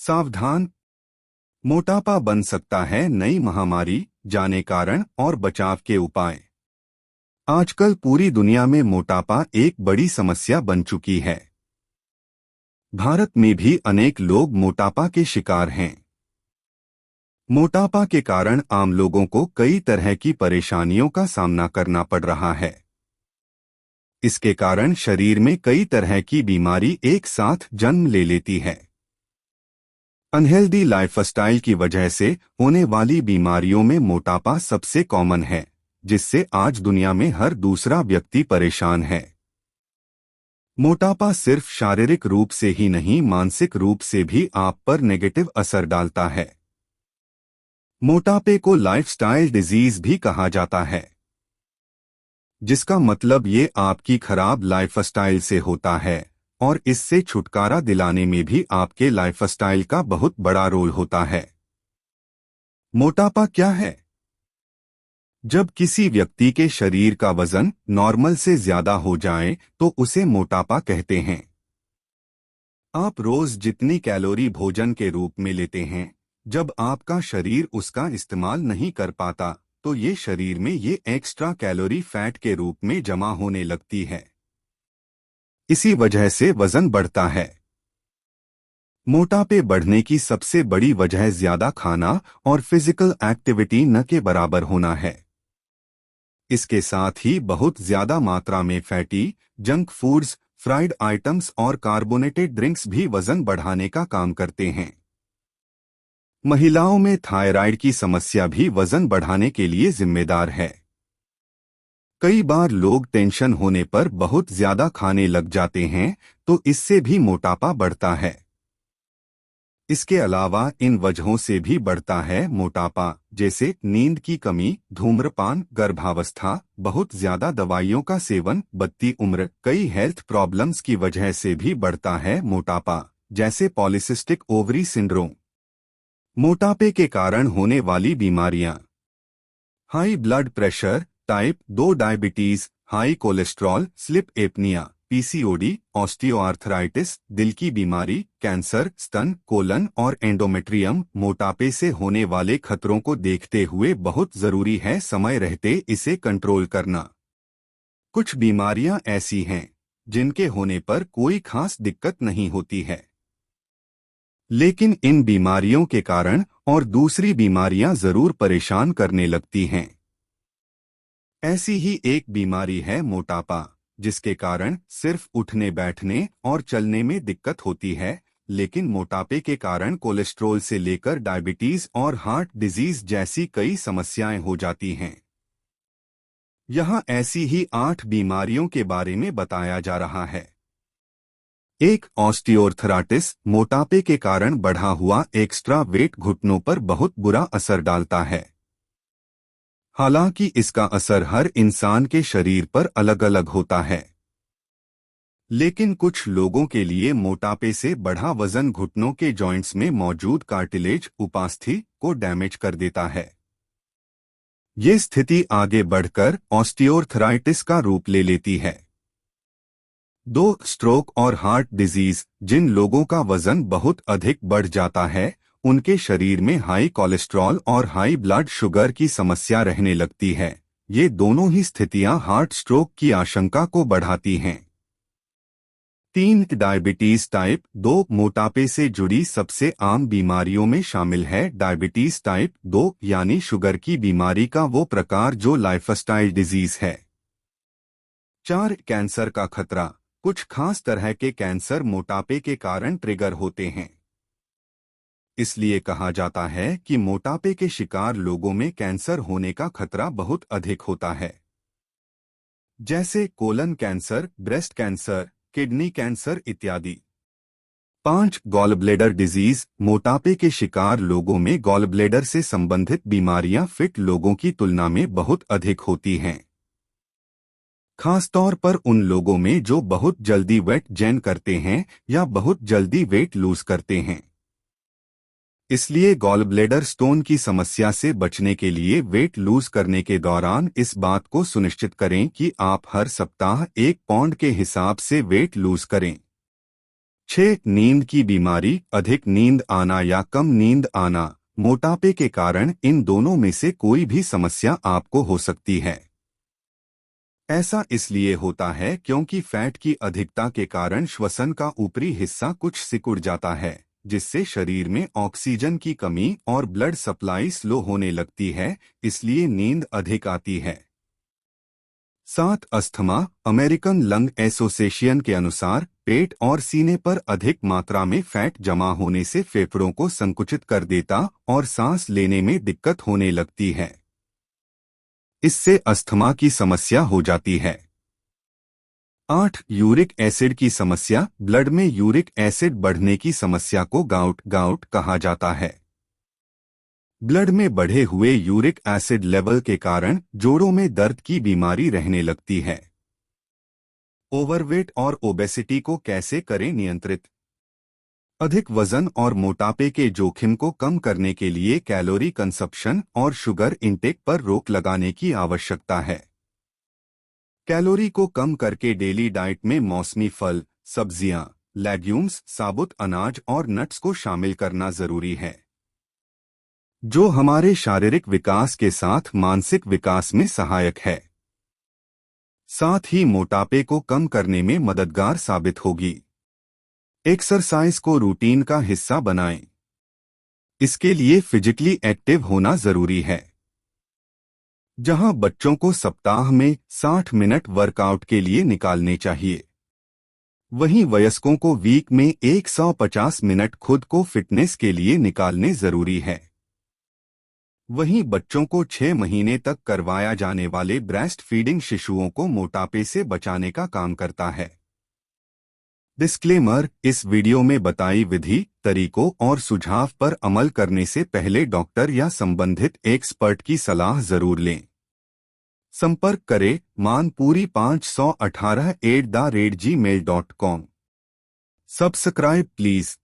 सावधान, मोटापा बन सकता है नई महामारी। जाने कारण और बचाव के उपाय। आजकल पूरी दुनिया में मोटापा एक बड़ी समस्या बन चुकी है। भारत में भी अनेक लोग मोटापा के शिकार हैं। मोटापा के कारण आम लोगों को कई तरह की परेशानियों का सामना करना पड़ रहा है। इसके कारण शरीर में कई तरह की बीमारी एक साथ जन्म ले लेती है। अनहेल्दी लाइफस्टाइल की वजह से होने वाली बीमारियों में मोटापा सबसे कॉमन है, जिससे आज दुनिया में हर दूसरा व्यक्ति परेशान है। मोटापा सिर्फ शारीरिक रूप से ही नहीं, मानसिक रूप से भी आप पर नेगेटिव असर डालता है। मोटापे को लाइफस्टाइल डिजीज भी कहा जाता है, जिसका मतलब ये आपकी खराब लाइफस्टाइल से होता है और इससे छुटकारा दिलाने में भी आपके लाइफस्टाइल का बहुत बड़ा रोल होता है। मोटापा क्या है? जब किसी व्यक्ति के शरीर का वजन नॉर्मल से ज्यादा हो जाए तो उसे मोटापा कहते हैं। आप रोज जितनी कैलोरी भोजन के रूप में लेते हैं, जब आपका शरीर उसका इस्तेमाल नहीं कर पाता तो ये शरीर में ये एक्स्ट्रा कैलोरी फैट के रूप में जमा होने लगती है। इसी वजह से वजन बढ़ता है। मोटापे बढ़ने की सबसे बड़ी वजह ज्यादा खाना और फिजिकल एक्टिविटी न के बराबर होना है। इसके साथ ही बहुत ज्यादा मात्रा में fatty, junk foods, fried items और कार्बोनेटेड ड्रिंक्स भी वजन बढ़ाने का काम करते हैं। महिलाओं में थायराइड की समस्या भी वजन बढ़ाने के लिए जिम्मेदार है। कई बार लोग टेंशन होने पर बहुत ज्यादा खाने लग जाते हैं, तो इससे भी मोटापा बढ़ता है। इसके अलावा इन वजहों से भी बढ़ता है मोटापा, जैसे नींद की कमी, धूम्रपान, गर्भावस्था, बहुत ज्यादा दवाइयों का सेवन, बढ़ती उम्र। कई हेल्थ प्रॉब्लम्स की वजह से भी बढ़ता है मोटापा, जैसे पॉलीसिस्टिक ओवरी सिंड्रोम। मोटापे के कारण होने वाली बीमारियां: high blood pressure, type 2 diabetes, high cholesterol, sleep apnoea, PCOD, osteoarthritis, दिल की बीमारी, कैंसर, स्तन, कोलन और एंडोमेट्रियम। मोटापे से होने वाले खतरों को देखते हुए बहुत जरूरी है समय रहते इसे कंट्रोल करना। कुछ बीमारियां ऐसी हैं जिनके होने पर कोई खास दिक्कत नहीं होती है, लेकिन इन बीमारियों के कारण और दूसरी बीमारियां जरूर परेशान करने लगती हैं। ऐसी ही एक बीमारी है मोटापा, जिसके कारण सिर्फ उठने बैठने और चलने में दिक्कत होती है, लेकिन मोटापे के कारण कोलेस्ट्रॉल से लेकर डायबिटीज और हार्ट डिजीज जैसी कई समस्याएं हो जाती हैं। यहाँ ऐसी ही 8 बीमारियों के बारे में बताया जा रहा है। 1. ऑस्टियोआर्थराइटिस। मोटापे के कारण बढ़ा हुआ एक्स्ट्रा वेट घुटनों पर बहुत बुरा असर डालता है। हालांकि इसका असर हर इंसान के शरीर पर अलग अलग होता है, लेकिन कुछ लोगों के लिए मोटापे से बढ़ा वजन घुटनों के जॉइंट्स में मौजूद कार्टिलेज उपास्थि को डैमेज कर देता है। ये स्थिति आगे बढ़कर ऑस्टियोआर्थराइटिस का रूप ले लेती है। 2. स्ट्रोक और हार्ट डिजीज। जिन लोगों का वजन बहुत अधिक बढ़ जाता है, उनके शरीर में हाई कोलेस्ट्रॉल और हाई ब्लड शुगर की समस्या रहने लगती है। ये दोनों ही स्थितियां हार्ट स्ट्रोक की आशंका को बढ़ाती हैं। 3. Diabetes type 2। मोटापे से जुड़ी सबसे आम बीमारियों में शामिल है डायबिटीज टाइप 2, यानी शुगर की बीमारी का वो प्रकार जो लाइफस्टाइल डिजीज है। 4. कैंसर का खतरा। कुछ खास तरह के कैंसर मोटापे के कारण ट्रिगर होते हैं। इसलिए कहा जाता है कि मोटापे के शिकार लोगों में कैंसर होने का खतरा बहुत अधिक होता है, जैसे colon cancer, breast cancer, kidney cancer इत्यादि। 5. Gall bladder disease. मोटापे के शिकार लोगों में गॉल ब्लैडर से संबंधित बीमारियां फिट लोगों की तुलना में बहुत अधिक होती हैं, खासतौर पर उन लोगों में जो बहुत जल्दी वेट गेन करते हैं या बहुत जल्दी वेट लूज करते हैं। इसलिए गॉल ब्लैडर स्टोन की समस्या से बचने के लिए वेट लूज करने के दौरान इस बात को सुनिश्चित करें कि आप हर सप्ताह 1 पाउंड के हिसाब से वेट लूज करें। 6. नींद की बीमारी, अधिक नींद आना या कम नींद आना। मोटापे के कारण इन दोनों में से कोई भी समस्या आपको हो सकती है। ऐसा इसलिए होता है क्योंकि फैट की अधिकता के कारण श्वसन का ऊपरी हिस्सा कुछ सिकुड़ जाता है, जिससे शरीर में ऑक्सीजन की कमी और ब्लड सप्लाई स्लो होने लगती है, इसलिए नींद अधिक आती है। 7. अस्थमा, अमेरिकन लंग एसोसिएशन के अनुसार पेट और सीने पर अधिक मात्रा में फैट जमा होने से फेफड़ों को संकुचित कर देता और सांस लेने में दिक्कत होने लगती है। इससे अस्थमा की समस्या हो जाती है। 8. यूरिक एसिड की समस्या, ब्लड में यूरिक एसिड बढ़ने की समस्या को गाउट कहा जाता है। ब्लड में बढ़े हुए यूरिक एसिड लेवल के कारण जोड़ों में दर्द की बीमारी रहने लगती है। ओवरवेट और ओबेसिटी को कैसे करें नियंत्रित? अधिक वजन और मोटापे के जोखिम को कम करने के लिए कैलोरी कंजप्शन और शुगर इंटेक पर रोक लगाने की आवश्यकता है। कैलोरी को कम करके डेली डाइट में मौसमी फल, सब्जियां, लेग्यूम्स, साबुत अनाज और नट्स को शामिल करना जरूरी है, जो हमारे शारीरिक विकास के साथ मानसिक विकास में सहायक है। साथ ही मोटापे को कम करने में मददगार साबित होगी। एक्सरसाइज को रूटीन का हिस्सा बनाएं। इसके लिए फिजिकली एक्टिव होना जरूरी है। जहां बच्चों को सप्ताह में 60 मिनट वर्कआउट के लिए निकालने चाहिए, वहीं वयस्कों को वीक में 150 मिनट खुद को फिटनेस के लिए निकालने जरूरी है। वहीं बच्चों को 6 महीने तक करवाया जाने वाले ब्रेस्ट फीडिंग शिशुओं को मोटापे से बचाने का काम करता है। डिस्क्लेमर, इस वीडियो में बताई विधि, तरीकों और सुझाव पर अमल करने से पहले डॉक्टर या संबंधित एक्सपर्ट की सलाह जरूर लें। संपर्क करें मानपुरी 518@gmail.com। Subscribe please.